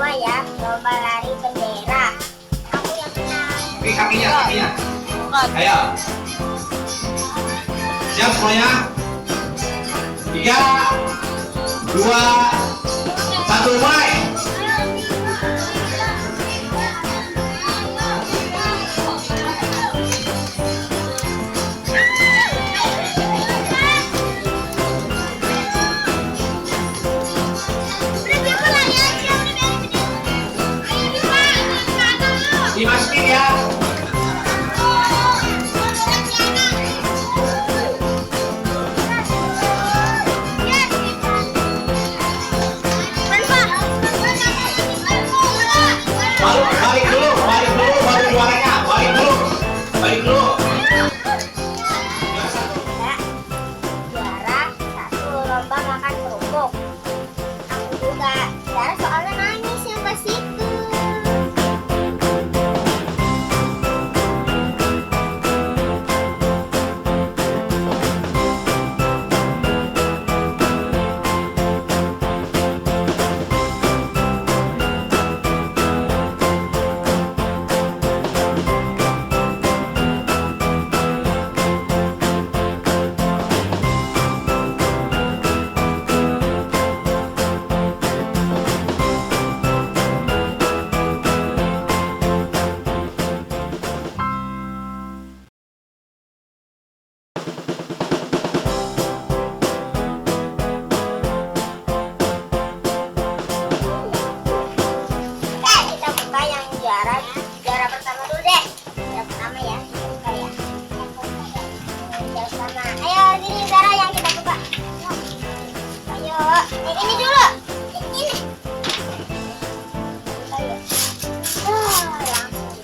2 ya, lomba lari bendera. Aku yang menang. Oke, kakinya. Ayo. Siap semuanya? 3, 2, 1, mulai. Dimasukin ya. Balik dulu baru juaranya. Balik dulu. Juara 1 lomba makan kerupuk. Aku juga juara soalnya nangis yang pas itu. Juara pertama dulu deh. Juara pertama ya. Buka ya. Juara pertama. Ayo sini Zara yang kita buka. Ayo. Ini dulu. Ini. Ayo. Langsung.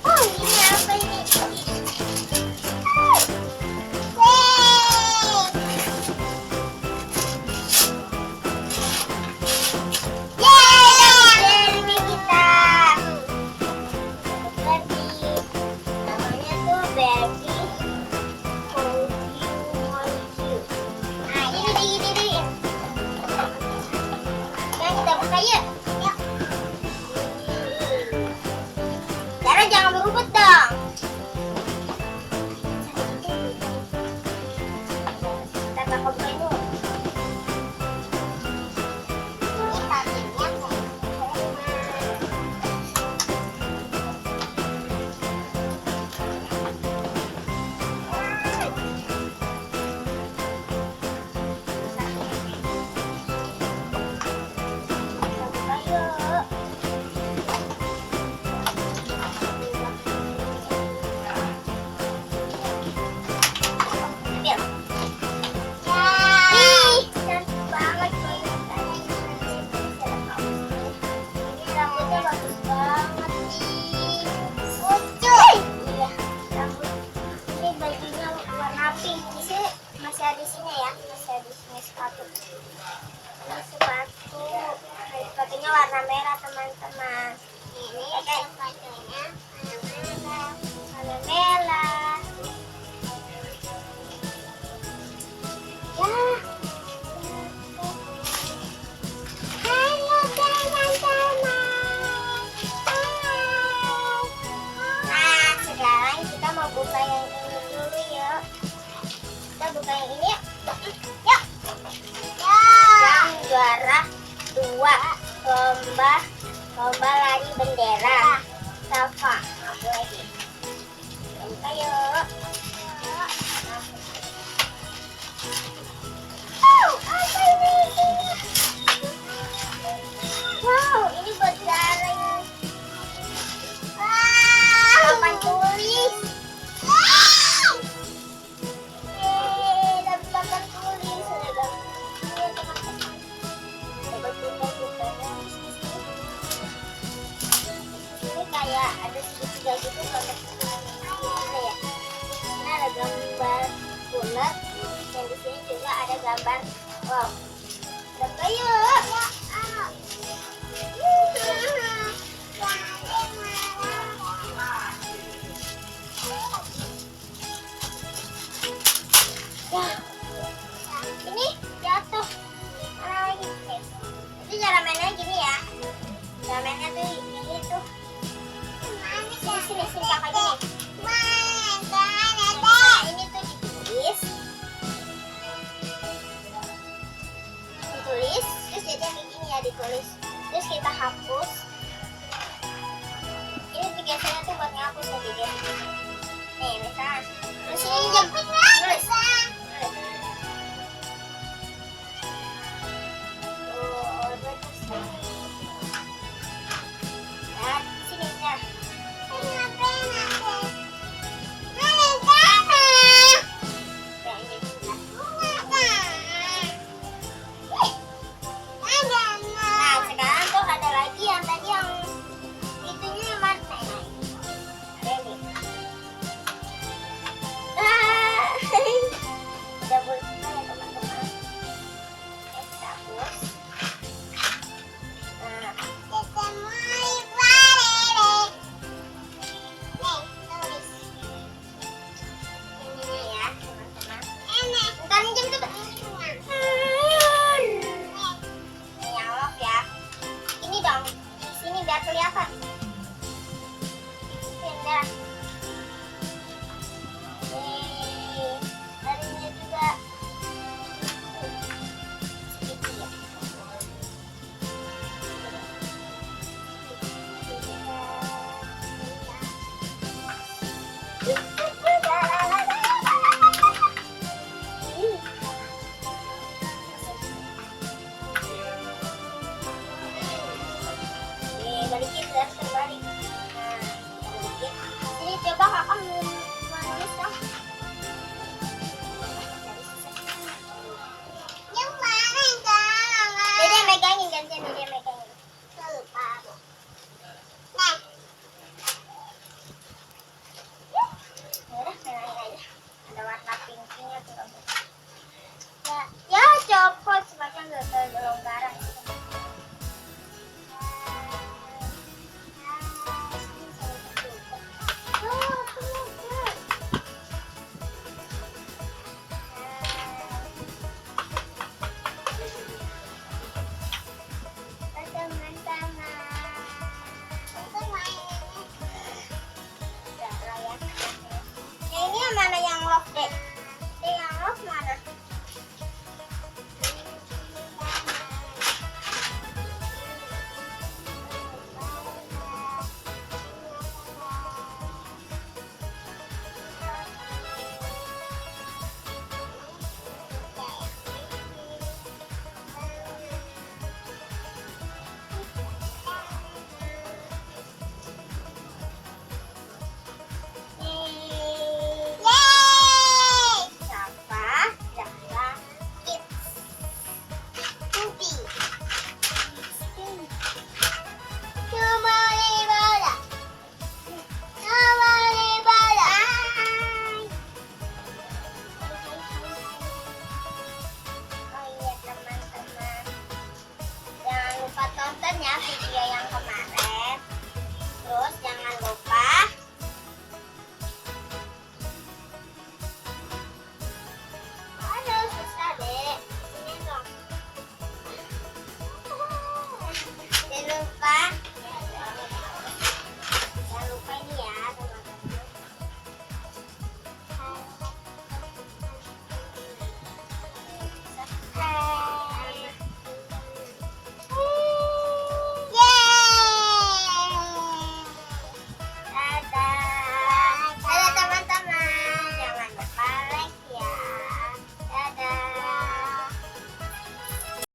Oh, ini apa ini? Jangan berebut dong. Kita bakal buka dulu. Ini paketnya sepatunya warna merah teman-teman. Ini sepatunya warna merah. Ya. Halo teman-teman. Nah, sekarang kita mau buka yang ini dulu yuk. Kita buka yang ini yuk. Yuk. Yang juara 2 lomba lari bendera. Safa. Aku lagi. Buka yuk. Apa ini? Wow, ini buat Zara. Papan tulis. Dapat papan tulis. Ini kayak ada segitiga gitu pakai ya. Ini ada gambar bulat dan di sini juga ada gambar wow. Coba yuk. Ini jatuh. Mana lagi? Itu cara mainnya gini ya. bikin kakak gini. Nah, ini tuh ditulis, terus jadi kayak gini ya ditulis. Terus kita hapus. Ini biasanya tuh buat ngapus ya guys. Nih misalnya, terus ini jemput tulis. Biar kelihatan.